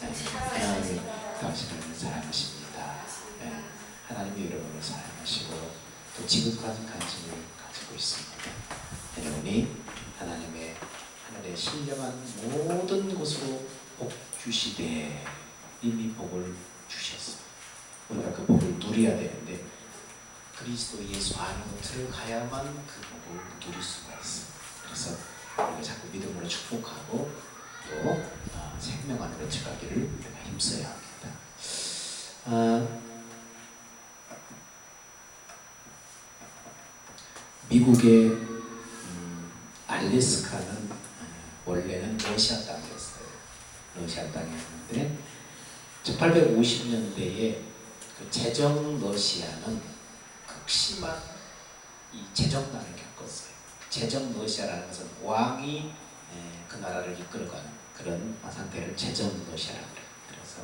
하나님이 당신을 사랑하십니다. 하나님이 여러분을 사랑하시고 또 지극한 관심을 가지고 있습니다. 여러분이 하나님의 하늘의 신령한 모든 곳으로 복 주시되 이미 복을 주셨습니다. 우리가 그 복을 누려야 되는데 그리스도 예수 안으로 들어가야만 그 복을 누릴 수가 있습니다. 그래서 우리가 자꾸 믿음으로 축복하고 또 생명 안으로 들어가기를 우리가 힘써야 합니다. 미국의 알래스카는 원래는 러시아 땅이었어요. 러시아 땅이었는데 1850년대에 그 제정 러시아는 극심한 이 제정난을 겪었어요. 제정 러시아라는 것은 왕이 그 나라를 이끌어가는 그런 상태를 제정 러시아라고 해요. 그래서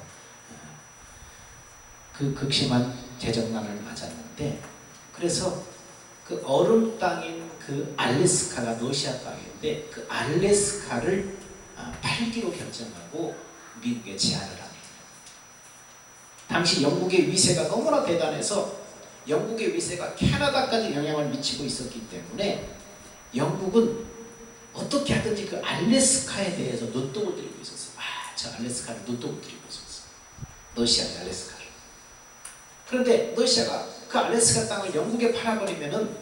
그 극심한 제정난을 맞았는데, 그래서 그 얼음 땅인 그 알래스카가 러시아 땅인데 그 알래스카를 팔기로 결정하고 미국에 제안을 합니다. 당시 영국의 위세가 너무나 대단해서 영국의 위세가 캐나다까지 영향을 미치고 있었기 때문에 영국은 어떻게 하든지 그 알래스카에 대해서 눈독을 들이고 있었어요. 저 알래스카를 눈독을 들이고 있었어요. 러시아의 알래스카를. 그런데 러시아가 그 알래스카 땅을 영국에 팔아버리면은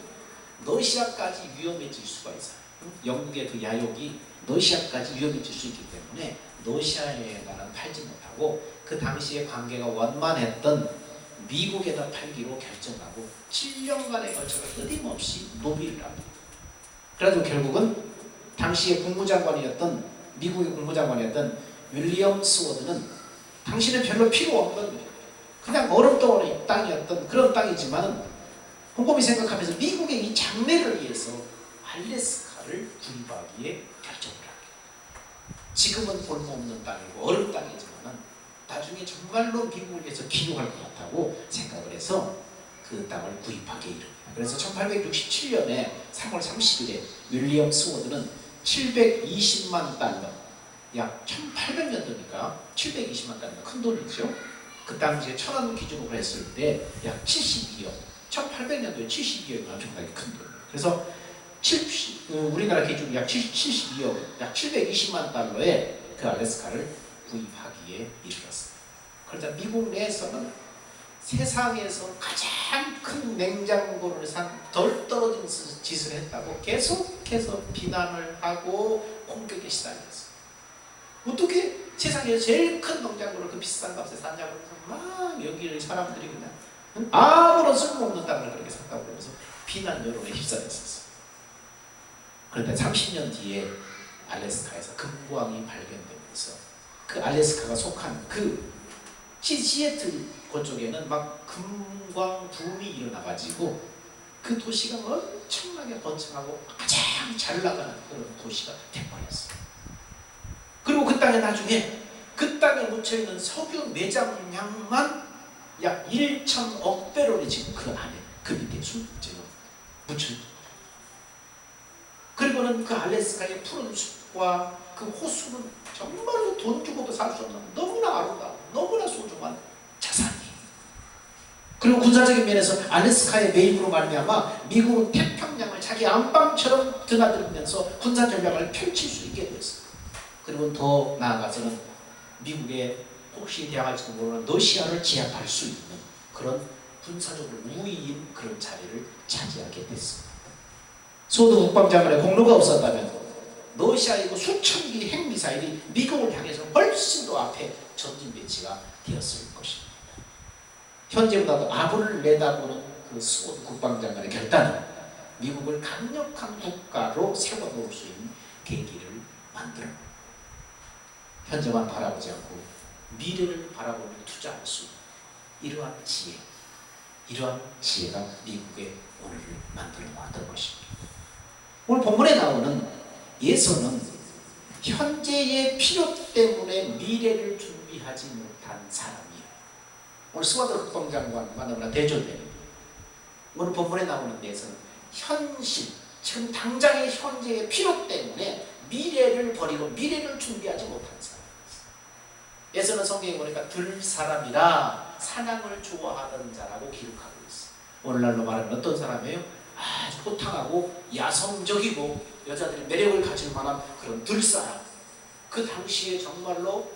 러시아까지 위험해질 수가 있어요. 영국의 그 야욕이 러시아까지 위험해질 수 있기 때문에 러시아에다는 팔지 못하고 그 당시에 관계가 원만했던 미국에다 팔기로 결정하고 7년간에 걸쳐서 끊임없이 노비를 합니다. 그래도 결국은 당시의 국무장관이었던 미국의 국무장관이었던 윌리엄 스워드는 당신은 별로 필요 없는 그냥 얼음덩어리 땅이었던 그런 땅이지만 곰곰이 생각하면서 미국의 이 장래를 위해서 알래스카를 구입하기에 결정을 합니다. 지금은 볼모없는 땅이고 얼음 땅이지만 나중에 정말로 미국을 위해서 기용할 것 같다고 생각을 해서 그 땅을 구입하기에 이릅니다. 그래서 1867년에 3월 30일에 윌리엄 스워드는 720만 달러, 약 1800년도니까 720만 달러, 큰 돈이죠. 그 당시에 천원 기준으로 했을 때 약 72억, 1800년도에 72억이 엄청나게 큰 돈이에요. 그래서 우리나라 기준 약 72억, 약 720만 달러에 그 알래스카를 구입하기에 이르렀습니다. 그러자 미국 내에서는 세상에서 가장 큰 냉장고를 산 덜 떨어진 짓을 했다고 계속해서 비난을 하고 공격에 시달렸어요. 어떻게 세상에서 제일 큰 냉장고를 그 비싼 값에 샀냐고 막 여기 사람들이 그냥 아무런 쓸모없는 땅을 그렇게 샀다고 그러면서 비난 여론에 휩싸였었어요. 그런데 30년 뒤에 알래스카에서 금광이 발견되면서 그 알래스카가 속한 그 시애틀 그쪽에는 막 금광 붐이 일어나가지고 그 도시가 엄청나게 번창하고 가장 잘 나가는 그런 도시가 돼버렸어요. 그리고 그 땅에 나중에 그 땅에 묻혀있는 석유 매장량만 약 1,000억 배럴이 지금 그 안에 그 밑에 지금 묻혀있는 거예요. 그리고는 그 알래스카의 푸른 숲과 그 호수는 정말로 돈 주고도 살 수 없는 너무나 아름다운 너무나 소중한 자산이에요. 그리고 군사적인 면에서 알래스카의 매입으로 말미암아 미국은 태평양을 자기 안방처럼 드나들면서 군사 전략을 펼칠 수 있게 됐어요. 그리고 더 나아가서는 미국의 혹시 대항할지도 모르는 러시아를 제압할 수 있는 그런 군사적으로 우위인 그런 자리를 차지하게 됐습니다. 소드 국방장관의 공로가 없었다면 러시아의 수천 개의 핵미사일이 미국을 향해서 훨씬 더 앞에 전진 배치가 되었을 것입니다. 현재보다도 아부를 내다보는 그 소드 국방장관의 결단은 미국을 강력한 국가로 세워놓을 수 있는 계기를 만들어 현재만 바라보지 않고 미래를 바라보며 투자할 수 있는 이러한 지혜가 미국의 오늘을 만들어 놨던 것입니다. 오늘 본문에 나오는 예수는 현재의 필요 때문에 미래를 준비하지 못한 사람이에요. 오늘 스와드 국방장관과 너무나 대조됩니다. 오늘 본문에 나오는 예수는 현실, 지금 당장의 현재의 필요 때문에 미래를 버리고 미래를 준비하지 못한 사람이었어요. 예수는 그래서 성경에 보니까 들사람이라 사냥을 좋아하던 자라고 기록하고 있어. 오늘날로 말하면 어떤 사람이에요? 아주 호탕하고 야성적이고 여자들이 매력을 가질 만한 그런 들사람. 그 당시에 정말로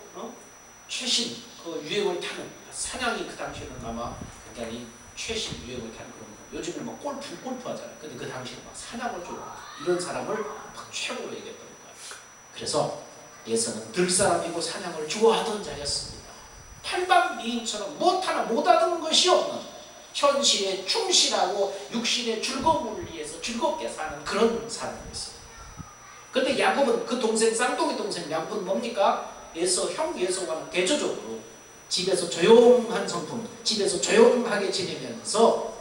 최신 그 유행을 타는 사냥이 그 당시에는 아마 굉장히 최신 유행을 타는 그런 거. 요즘은 막 골프 하잖아요. 근데 그 당시에는 막 사냥을 좋아하는 이런 사람을 막 최고로 얘기했던 거예요. 그래서 예서는 들사람이고 사냥을 좋아하던 자였습니다. 팔방미인처럼 무엇 하나 못하던 것이 없는 현실에 충실하고 육신의 즐거움을 위해서 즐겁게 사는 그런 사람이었어요. 그런데 야곱은 그 동생 쌍둥이 동생 야곱은 뭡니까? 형 예서와는 대조적으로 집에서 조용한 성품, 집에서 조용하게 지내면서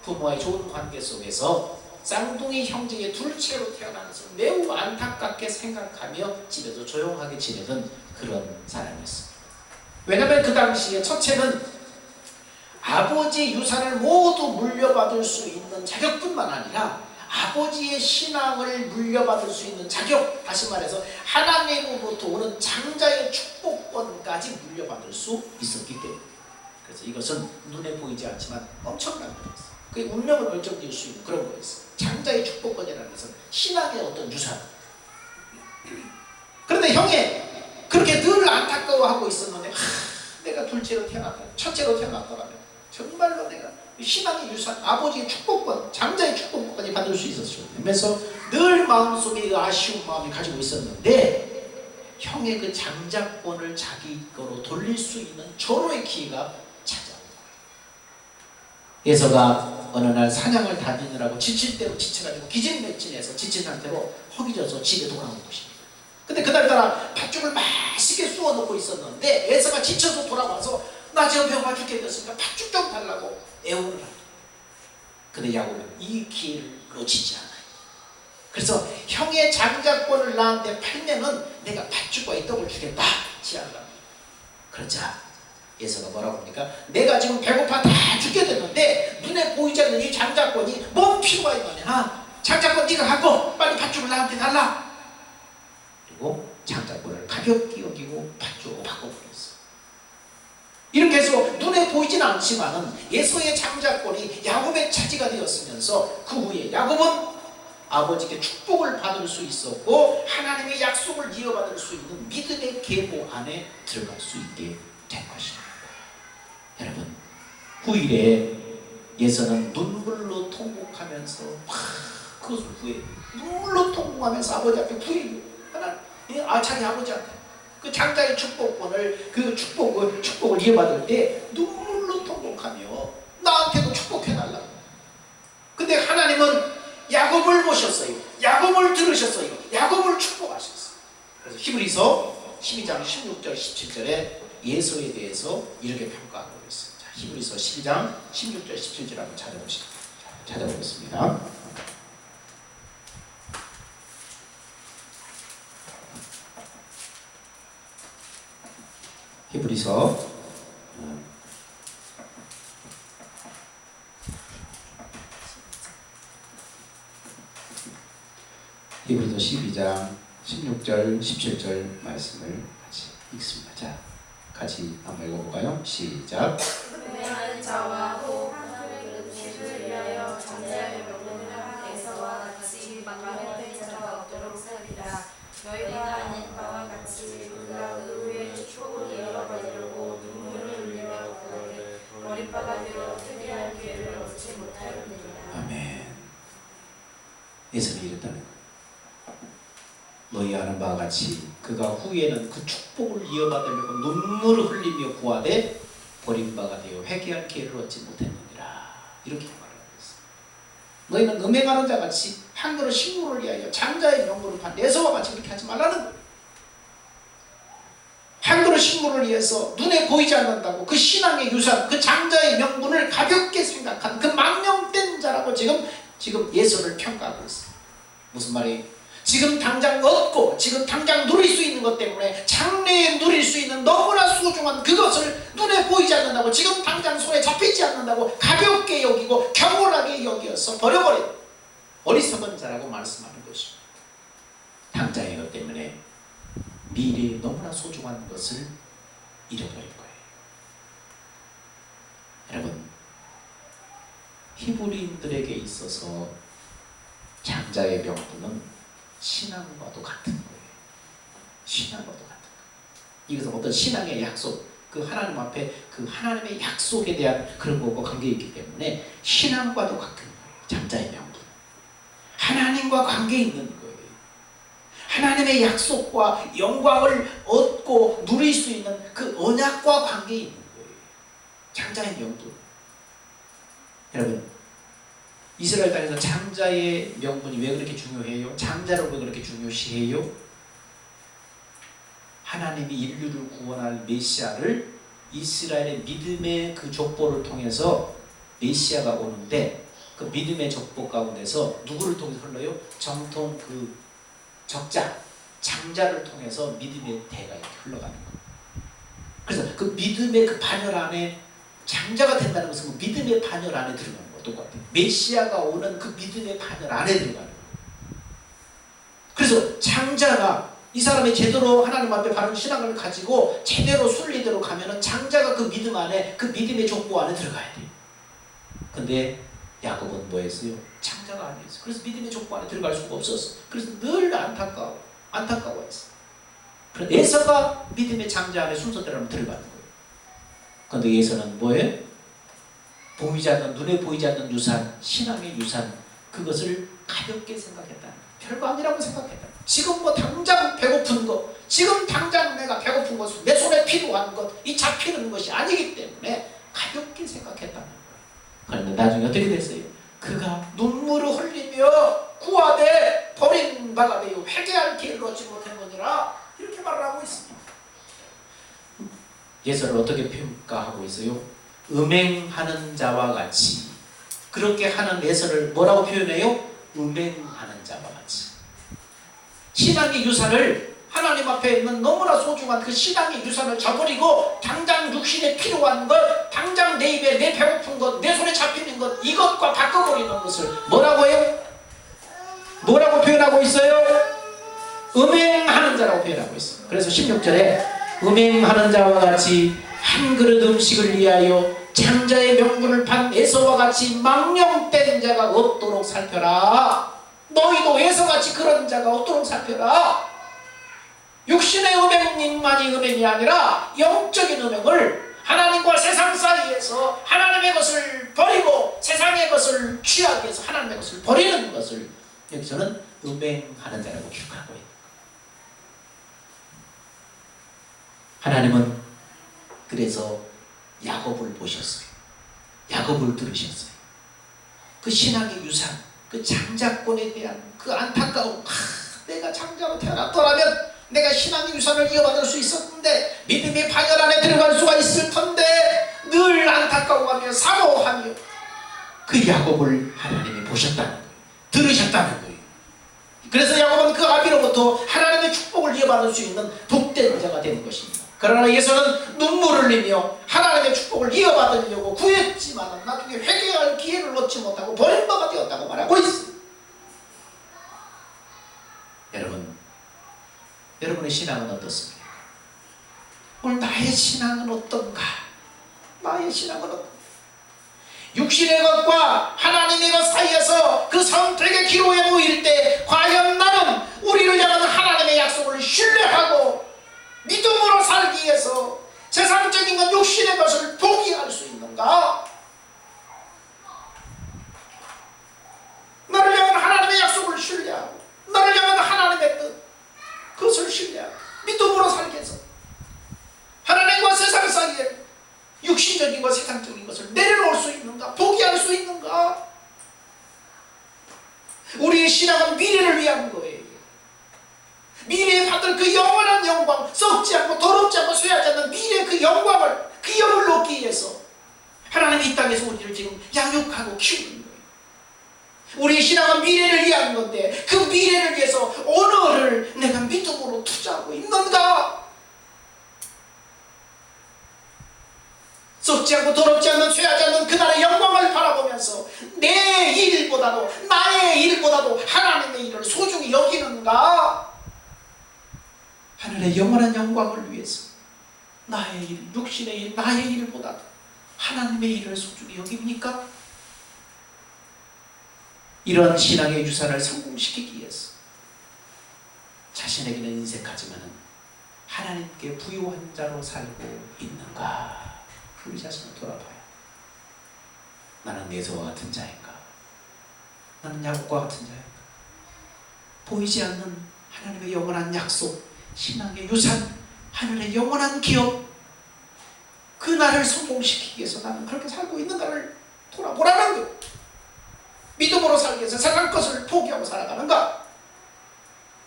부모와의 좋은 관계 속에서 쌍둥이 형제의 둘째로 태어난 것을 매우 안타깝게 생각하며 집에서 조용하게 지내던 그런 사람이었습니다. 왜냐하면 그 당시에 첫째는 아버지의 유산을 모두 물려받을 수 있는 자격뿐만 아니라 아버지의 신앙을 물려받을 수 있는 자격, 다시 말해서 하나님으로부터 오는 장자의 축복권까지 물려받을 수 있었기 때문에, 그래서 이것은 눈에 보이지 않지만 엄청난 거였어요. 그게 운명을 결정지을 수 있는 그런 거였어요. 장자의 축복권이라는 것은 신앙의 어떤 유산. 그런데 형이 그렇게 늘 안타까워하고 있었는데 내가 둘째로 태어났다, 첫째로 태어났더라면 정말로 내가 신앙의 유산, 아버지의 축복권, 장자의 축복권까지 받을 수 있었어요. 그래서 늘 마음속에 아쉬운 마음이 가지고 있었는데 형의 그 장자권을 자기 거로 돌릴 수 있는 절호의 기회가 찾아온 거예요. 예서가 어느 날 사냥을 다니느라고 지칠 대로 지쳐가지고 기진맥진해서 지친 상태로 허기져서 집에 돌아온 것입니다. 근데 그날따라 팥죽을 맛있게 쑤어 놓고 있었는데 예서가 지쳐서 돌아와서 나 지금 배고파 죽겠으니까 팥죽 좀 달라고 애원을 합니다. 근데 야곱은 이 기회를 놓치지 않아요. 그래서 형의 장자권을 나한테 팔면은 내가 팥죽과 이 떡을 주겠다 지한다. 그러자 예서가 뭐라고 합니까? 내가 지금 배고파 다 죽게 됐는데 눈에 보이지 않는 이 장자권이 뭔 필요가 있느냐? 장자권 네가 갖고 빨리 팥죽을 나한테 달라. 그리고 장자권을 가볍게 여기고 팥죽으로 바꿔버렸어. 이렇게 해서 눈에 보이진 않지만은 예서의 장자권이 야곱의 차지가 되었으면서 그 후에 야곱은 아버지께 축복을 받을 수 있었고 하나님의 약속을 이어받을 수 있는 믿음의 계보 안에 들어갈 수 있게 된 것입니다. 여러분, 후일에 예서는 눈물로 통곡하면서 그것을 후회해요. 눈물로 통곡하면서 아버지 앞에 후회해요. 자기 아버지한테 그 장자의 축복권을, 그 축복을 이어받을 때 눈물로 통곡하며 나한테도 축복해달라고. 근데 하나님은 야곱을 보셨어요. 야곱을 들으셨어요. 야곱을 축복하셨어요. 그래서 히브리서 12장 16절 17절에 예서에 대해서 이렇게 평가하고 있어요. 자, 히브리서 12장 16절 17절 한번 찾아보겠습니다. 히브리서 12장 16절 17절 말씀을 같이 읽습니다. 자, 같이 한번 읽어볼까요? 시작. 은혜하는 자와 호흡하는 그릇을 위하여 장자의 명분을 에서와 같이 망령된 자가 없도록 살리라. 너희가 아는 바와 같이 그가 그 후에 축복을 이어받으려고 눈물을 흘리며 구하되 버림받아 되어 특별한 기회를 얻지 못하였느니라. 아멘. 예수는 이랬다는 거예요. 너희 아는 바와 같이 그가 후에는 그 축복을 이어받으려고 눈물을 흘리며 구하되 버림받아 되어 회개할 기회를 얻지 못했느니라. 이렇게 말하고 있어요. 너희는 음행하는 자같이 한 그릇 식물을 위하여 장자의 명분을 판 에서와 같이 그렇게 하지 말라는 거예요. 한 그릇 식물을 위해서 눈에 보이지 않는다고 그 신앙의 유산, 그 장자의 명분을 가볍게 생각한 그 망령된 자라고 지금 예서를 평가하고 있어요. 무슨 말이에요? 지금 당장 얻고 지금 당장 누릴 수 있는 것 때문에 장래에 누릴 수 있는 너무나 소중한 그것을 눈에 보이지 않는다고, 지금 당장 손에 잡히지 않는다고 가볍게 여기고 경홀하게 여겨서 버려버린 어리석은 자라고 말씀하는 것입니다. 당장의 것 때문에 미래에 너무나 소중한 것을 잃어버린 거예요. 여러분, 히브리인들에게 있어서 장자의 명분은 신앙과도 같은 거예요. 신앙과도 같은 거예요. 이것은 어떤 신앙의 약속, 그 하나님 앞에 그 하나님의 약속에 대한 그런 것과 관계가 있기 때문에 신앙과도 같은 거예요. 장자의 명분. 하나님과 관계 있는 거예요. 하나님의 약속과 영광을 얻고 누릴 수 있는 그 언약과 관계 있는 거예요. 장자의 명분. 여러분, 이스라엘 땅에서 장자의 명분이 왜 그렇게 중요해요? 장자를 왜 그렇게 중요시해요? 하나님이 인류를 구원할 메시아를 이스라엘의 믿음의 그 족보를 통해서 메시아가 오는데, 그 믿음의 족보 가운데서 누구를 통해서 흘러요? 정통 그 적자, 장자를 통해서 믿음의 대가 이렇게 흘러가는 거예요. 그래서 그 믿음의 그 반열 안에 장자가 된다는 것은 그 믿음의 반열 안에 들어가는 거예요. 똑같아요. 메시아가 오는 그 믿음의 반열 안에 들어가는 거예요. 그래서 장자가 이 사람이 제대로 하나님 앞에 바른 신앙을 가지고 제대로 순리대로 가면은 장자가 그 믿음 안에, 그 믿음의 족보 안에 들어가야 돼요. 근데 야곱은 뭐 했어요? 장자가 아니었어요. 그래서 믿음의 족보 안에 들어갈 수가 없었어. 그래서 늘 안타까워했어. 그래서 에서가 믿음의 장자 안에 순서대로 하면 들어가는 거예요. 그런데 에서는 뭐예요? 보이지 않는, 눈에 보이지 않는 유산, 신앙의 유산, 그것을 가볍게 생각했다. 별거 아니라고 생각했다. 지금 뭐 당장 배고픈 것, 지금 당장 내가 배고픈 것은 내 손에 필요한 것, 이 잡히는 것이 아니기 때문에 가볍게 생각했다는 거예요. 그런데 나중에 어떻게 됐어요? 그가 눈물을 흘리며 구하되 버린 바가 되어 회개할 기회를 얻지 못했느니라, 이렇게 말을 하고 있습니다. 예서를 어떻게 평가하고 있어요? 음행하는 자와 같이. 그렇게 하는 예서를 뭐라고 표현해요? 음행하는 자와 같이. 신앙의 유산을, 하나님 앞에 있는 너무나 소중한 그 신앙의 유산을 저버리고 당장 육신에 필요한 것, 당장 내 입에 내 배고픈 것, 내 손에 잡히는 것, 이것과 바꿔버리는 것을 뭐라고 해요? 뭐라고 표현하고 있어요? 음행하는 자라고 표현하고 있어요. 그래서 16절에 음행하는 자와 같이 한 그릇 음식을 위하여 장자의 명분을 판 에서와 같이 망령된 자가 없도록 살펴라. 너희도 에서같이 그런 자가 없도록 살펴라. 육신의 음행만이 음행이 아니라 영적인 음행을, 하나님과 세상 사이에서 하나님의 것을 버리고 세상의 것을 취하기 위해서 하나님의 것을 버리는 것을 여기서는 음행하는 자라고 기록하고 있는 거예요. 하나님은 그래서 야곱을 보셨어요. 야곱을 들으셨어요. 그 신앙의 유산, 그 장자권에 대한 그 안타까움, 내가 장자로 태어났더라면 내가 신앙의 유산을 이어받을 수 있었는데, 믿음의 반열 안에 들어갈 수가 있을 텐데, 늘 안타까워하며 사모하며, 그 야곱을 하나님이 보셨다는 거예요. 들으셨다는 거예요. 그래서 야곱은 그 아비로부터 하나님의 축복을 이어받을 수 있는 복된 자가 되는 것입니다. 그러나 예서는 눈물을 흘리며 하나님의 축복을 이어받으려고 구했지만 나중에 회개할 기회를 얻지 못하고 버린 바가 되었다고 말하고 있습니다. 여러분의 신앙은 어떻습니까? 오늘 나의 신앙은 어떤가? 나의 신앙은 어떤가? 육신의 것과 하나님의 것 사이에서 그 선택의 기로에 모일 때 과연 나는 우리를 향한 하나님의 약속을 신뢰하고 믿음으로 살기 위해서 세상적인 것, 육신의 것을 포기할 수 있는가? 나를 향한 하나님의 약속을 신뢰하고 나를 향한 하나님의 뜻, 그것을 신뢰하고 믿음으로 살기 위해서 하나님과 세상 사이에 육신적인 것, 세상적인 것을 내려놓을 수 있는가? 포기할 수 있는가? 우리의 신앙은 미래를 위한 거예요. 미래에 받을 그 영원한 영광, 썩지 않고 더럽지 않고 쇠하지 않는 미래의 그 영광을, 그 영을 얻기 위해서 하나님이 이 땅에서 우리를 지금 양육하고 키우는 거예요. 우리의 신앙은 미래를 위한 건데 그 미래를 위해서 오늘을 내가 믿음으로 투자하고 있는가? 썩지 않고 더럽지 않는 쇠하지 않는 그날의 영광을 바라보면서 내 일보다도, 나의 일보다도 하나님의 일을 소중히 여기는가? 하늘의 영원한 영광을 위해서 나의 일, 육신의 일, 나의 일보다 하나님의 일을 소중히 여깁니까? 이런 신앙의 유산을 성공시키기 위해서 자신에게는 인색하지만 하나님께 부요한 자로 살고 있는가? 우리 자신을 돌아봐요. 나는 에서와 같은 자인가? 나는 야곱과 같은 자인가? 보이지 않는 하나님의 영원한 약속, 신앙의 유산, 하늘의 영원한 기업, 그 나를 성공시키기 위해서 나는 그렇게 살고 있는가를 돌아보라는 거예요. 믿음으로 살기 위해서 세상 것을 포기하고 살아가는가?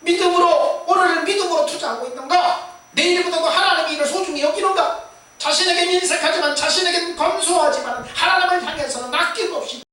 믿음으로, 오늘을 믿음으로 투자하고 있는가? 내일보다도 하나님의 일을 소중히 여기는가? 자신에겐 인색하지만, 자신에겐 검소하지만 하나님을 향해서는 아낌없이